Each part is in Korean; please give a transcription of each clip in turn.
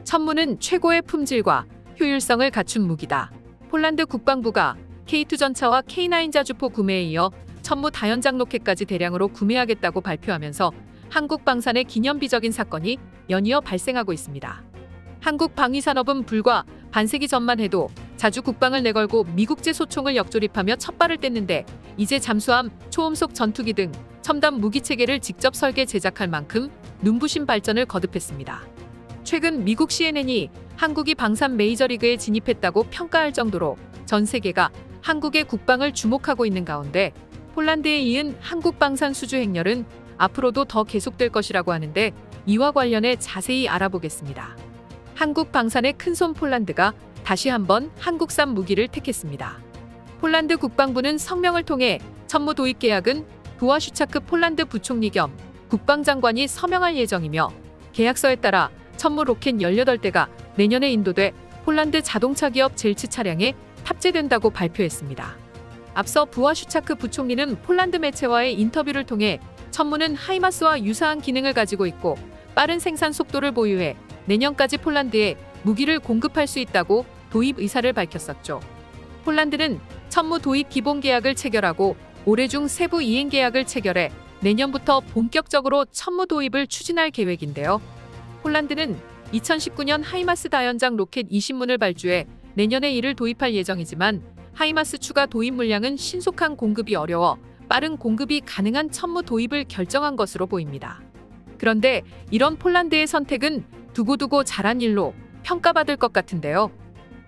천무는 최고의 품질과 효율성을 갖춘 무기다. 폴란드 국방부가 K2 전차와 K9 자주포 구매에 이어 천무 다연장 로켓까지 대량으로 구매하겠다고 발표하면서 한국 방산의 기념비적인 사건이 연이어 발생하고 있습니다. 한국 방위산업은 불과 반세기 전만 해도 자주 국방을 내걸고 미국제 소총을 역조립하며 첫 발을 뗐는데 이제 잠수함, 초음속 전투기 등 첨단 무기체계를 직접 설계 제작할 만큼 눈부신 발전을 거듭했습니다. 최근 미국 CNN이 한국이 방산 메이저리그에 진입했다고 평가할 정도로 전 세계가 한국의 국방을 주목하고 있는 가운데 폴란드에 이은 한국 방산 수주 행렬은 앞으로도 더 계속될 것이라고 하는데 이와 관련해 자세히 알아보겠습니다. 한국 방산의 큰손 폴란드가 다시 한번 한국산 무기를 택했습니다. 폴란드 국방부는 성명을 통해 천무 도입 계약은 부와슈차크 폴란드 부총리 겸 국방장관이 서명할 예정이며 계약서에 따라 천무 로켓 18대가 내년에 인도돼 폴란드 자동차 기업 젤츠 차량에 탑재된다고 발표했습니다. 앞서 부와슈차크 부총리는 폴란드 매체와의 인터뷰를 통해 천무는 하이마스와 유사한 기능을 가지고 있고 빠른 생산 속도를 보유해 내년까지 폴란드에 무기를 공급할 수 있다고 도입 의사를 밝혔었죠. 폴란드는 천무 도입 기본 계약을 체결하고 올해 중 세부 이행 계약을 체결해 내년부터 본격적으로 천무 도입을 추진할 계획인데요. 폴란드는 2019년 하이마스 다연장 로켓 20문을 발주해 내년에 이를 도입할 예정이지만 하이마스 추가 도입 물량은 신속한 공급이 어려워 빠른 공급이 가능한 천무 도입을 결정한 것으로 보입니다. 그런데 이런 폴란드의 선택은 두고두고 잘한 일로 평가받을 것 같은데요.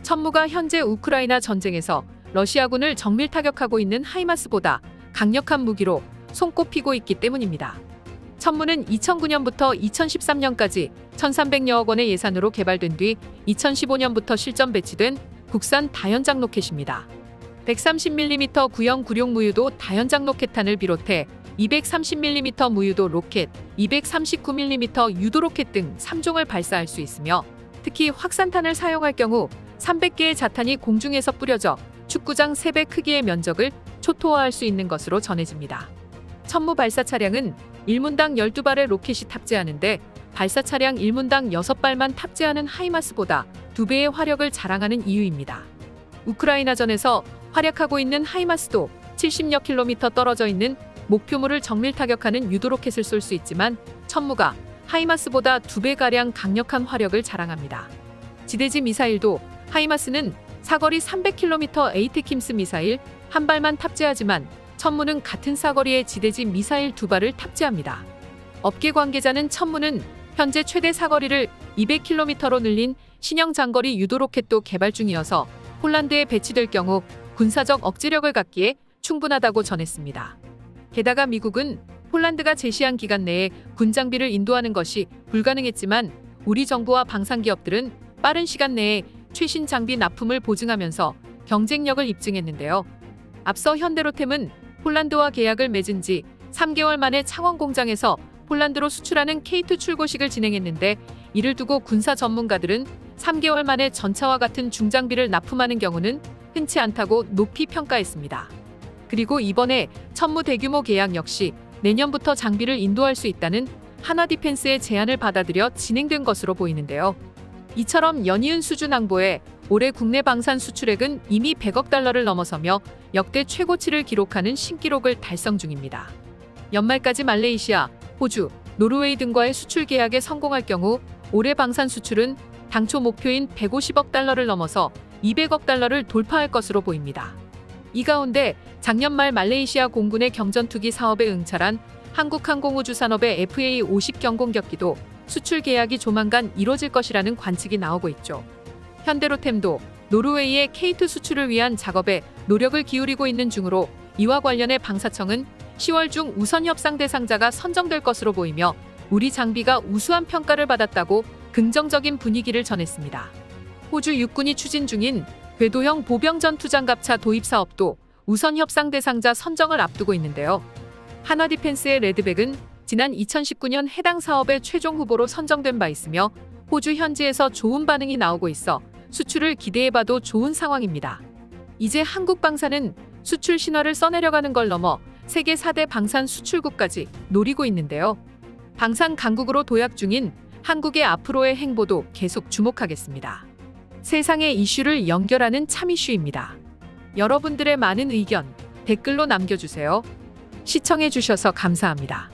천무가 현재 우크라이나 전쟁에서 러시아군을 정밀 타격하고 있는 하이마스보다 강력한 무기로 손꼽히고 있기 때문입니다. 천무는 2009년부터 2013년까지 1,300여억 원의 예산으로 개발된 뒤 2015년부터 실전 배치된 국산 다연장 로켓입니다. 130mm 구형 구룡 무유도 다연장 로켓탄을 비롯해 230mm 무유도 로켓, 239mm 유도 로켓 등 3종을 발사할 수 있으며 특히 확산탄을 사용할 경우 300개의 자탄이 공중에서 뿌려져 축구장 3배 크기의 면적을 초토화할 수 있는 것으로 전해집니다. 천무 발사 차량은 1문당 12발의 로켓이 탑재하는데 발사 차량 1문당 6발만 탑재하는 하이마스보다 2배의 화력을 자랑하는 이유입니다. 우크라이나전에서 활약하고 있는 하이마스도 70여 킬로미터 떨어져 있는 목표물을 정밀 타격하는 유도 로켓을 쏠 수 있지만 천무가 하이마스보다 2배가량 강력한 화력을 자랑합니다. 지대지 미사일도 하이마스는 사거리 300km 에이테킴스 미사일 한 발만 탑재하지만 천무는 같은 사거리의 지대지 미사일 2발을 탑재합니다. 업계 관계자는 천무는 현재 최대 사거리를 200km로 늘린 신형 장거리 유도 로켓도 개발 중이어서 폴란드에 배치될 경우 군사적 억지력을 갖기에 충분하다고 전했습니다. 게다가 미국은 폴란드가 제시한 기간 내에 군 장비를 인도하는 것이 불가능했지만 우리 정부와 방산기업들은 빠른 시간 내에 최신 장비 납품을 보증하면서 경쟁력을 입증했는데요. 앞서 현대로템은 폴란드와 계약을 맺은 지 3개월 만에 창원 공장에서 폴란드로 수출하는 K2 출고식을 진행했는데 이를 두고 군사 전문가들은 3개월 만에 전차와 같은 중장비를 납품하는 경우는 흔치 않다고 높이 평가했습니다. 그리고 이번에 천무 대규모 계약 역시 내년부터 장비를 인도할 수 있다는 한화디펜스의 제안을 받아들여 진행된 것으로 보이는데요. 이처럼 연이은 수준 항보에 올해 국내 방산 수출액은 이미 100억 달러를 넘어서며 역대 최고치를 기록하는 신기록을 달성 중입니다. 연말까지 말레이시아, 호주, 노르웨이 등과의 수출 계약에 성공할 경우 올해 방산 수출은 당초 목표인 150억 달러를 넘어서 200억 달러를 돌파할 것으로 보입니다. 이 가운데 작년 말 말레이시아 공군의 경전투기 사업에 응찰한 한국항공우주산업의 FA50 경공격기도 수출 계약이 조만간 이뤄질 것이라는 관측이 나오고 있죠. 현대로템도 노르웨이의 K2 수출을 위한 작업에 노력을 기울이고 있는 중으로 이와 관련해 방사청은 10월 중 우선 협상 대상자가 선정될 것으로 보이며 우리 장비가 우수한 평가를 받았다고 긍정적인 분위기를 전했습니다. 호주 육군이 추진 중인 궤도형 보병 전투장갑차 도입 사업도 우선 협상 대상자 선정을 앞두고 있는데요. 한화디펜스의 레드백은 지난 2019년 해당 사업의 최종 후보로 선정된 바 있으며 호주 현지에서 좋은 반응이 나오고 있어 수출을 기대해봐도 좋은 상황입니다. 이제 한국 방산은 수출 신화를 써내려가는 걸 넘어 세계 4대 방산 수출국까지 노리고 있는데요. 방산 강국으로 도약 중인 한국의 앞으로의 행보도 계속 주목하겠습니다. 세상의 이슈를 연결하는 참 이슈입니다. 여러분들의 많은 의견 댓글로 남겨주세요. 시청해주셔서 감사합니다.